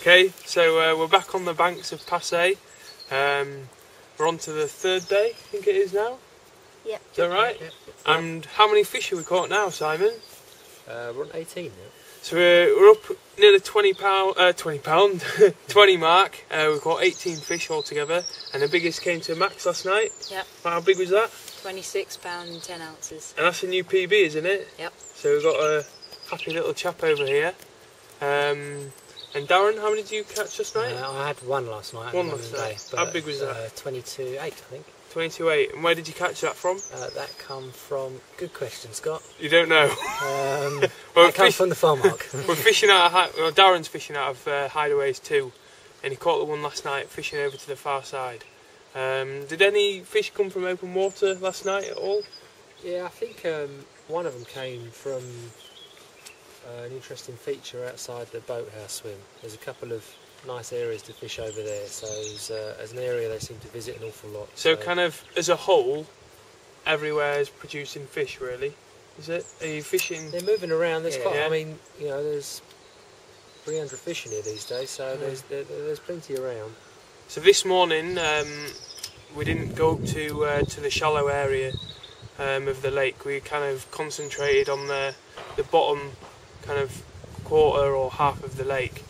Okay, so we're back on the banks of Passais. We're on to the third day, I think it is now. Yep. Is that right? Yep. And how many fish have we caught now, Simon? We're on 18 now. So we're up near the 20 mark. We caught 18 fish altogether, and the biggest came to max last night. Yep. How big was that? £26 and 10 ounces. And that's a new PB, isn't it? Yep. So we've got a happy little chap over here. And Darren, how many did you catch last night? I had one last night. One last night. How big was that? 22.8, I think. 22.8. And where did you catch that from? That come from. Good question, Scott. You don't know. Well, it comes from the farm mark. We're fishing out of Darren's fishing out of hideaways too, and he caught the one last night fishing over to the far side. Did any fish come from open water last night at all? Yeah, I think one of them came from an interesting feature outside the boathouse swim. There's a couple of nice areas to fish over there, so as an area they seem to visit an awful lot. So kind of as a whole, everywhere is producing fish, really, is it? Are you fishing? They're moving around. There's quite. Yeah. I mean, you know, there's 300 fish in here these days, so there's plenty around. So this morning we didn't go up to the shallow area of the lake. We kind of concentrated on the bottom kind of quarter or half of the lake,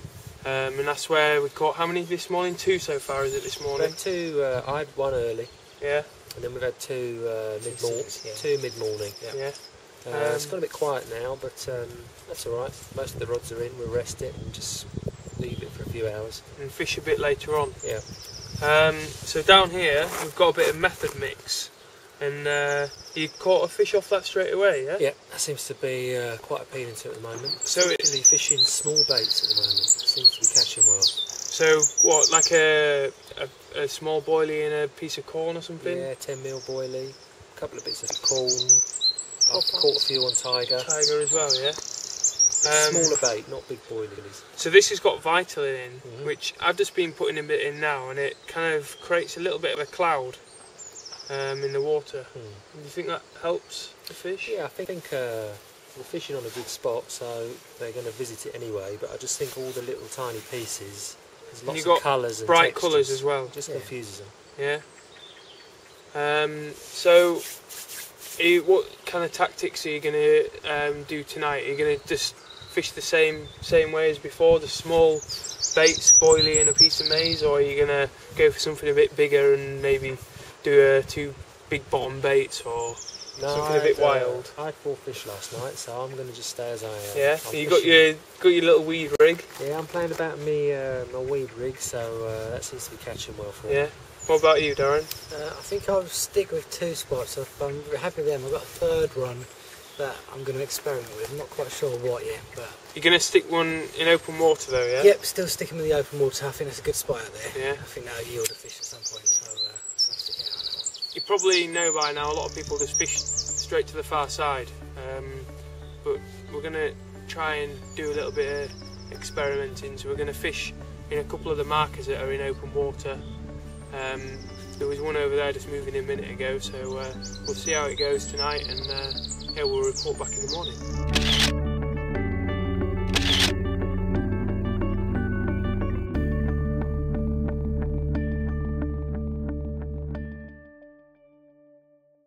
and that's where we caught. How many this morning? 2 so far, is it this morning? We've had 2. I had one early. Yeah. And then we've had 2 mid-morning. Yeah. 2 mid-morning. Yeah. It's got a bit quiet now, but that's all right. Most of the rods are in. We'll rest it and just leave it for a few hours And fish a bit later on. Yeah. So down here we've got a bit of method mix, and you caught a fish off that straight away, yeah? Yeah, that seems to be quite appealing to it at the moment. So Particularly fishing small baits at the moment. It seems to be catching well. So what, like a small boilie and a piece of corn or something? Yeah, 10mm boilie, a couple of bits of corn. I've caught a few on tiger. Tiger as well, yeah? Smaller bait, not big boilies. So this has got Vitalin in, which I've just been putting a bit in now, and it kind of creates a little bit of a cloud in the water. Do you think that helps the fish? Yeah, I think we're fishing on a good spot, so they're going to visit it anyway, but I just think all the little tiny pieces, there's lots of colours and bright textures. colours as well. Just confuses them. Yeah. So what kind of tactics are you going to do tonight? Are you going to just fish the same way as before, the small baits, boilie and a piece of maize, or are you going to go for something a bit bigger and maybe do 2 big bottom baits or something a bit wild? I had 4 fish last night, so I'm going to just stay as I am. Yeah, you got your little weed rig. Yeah, I'm playing about my weed rig, so that seems to be catching well for me. Yeah. What about you, Darren? I think I'll stick with 2 spots. I'm happy with them. I've got a third one that I'm going to experiment with. I'm not quite sure what yet, but... You're going to stick one in open water though, yeah? Yep, still sticking with the open water. I think that's a good spot out there. Yeah. I think that'll yield a fish at some point, so I'm sticking it on. You probably know by now a lot of people just fish straight to the far side, but we're going to try and do a little bit of experimenting. So we're going to fish in a couple of the markers that are in open water. There was one over there just moving a minute ago, so we'll see how it goes tonight, and yeah, we'll report back in the morning.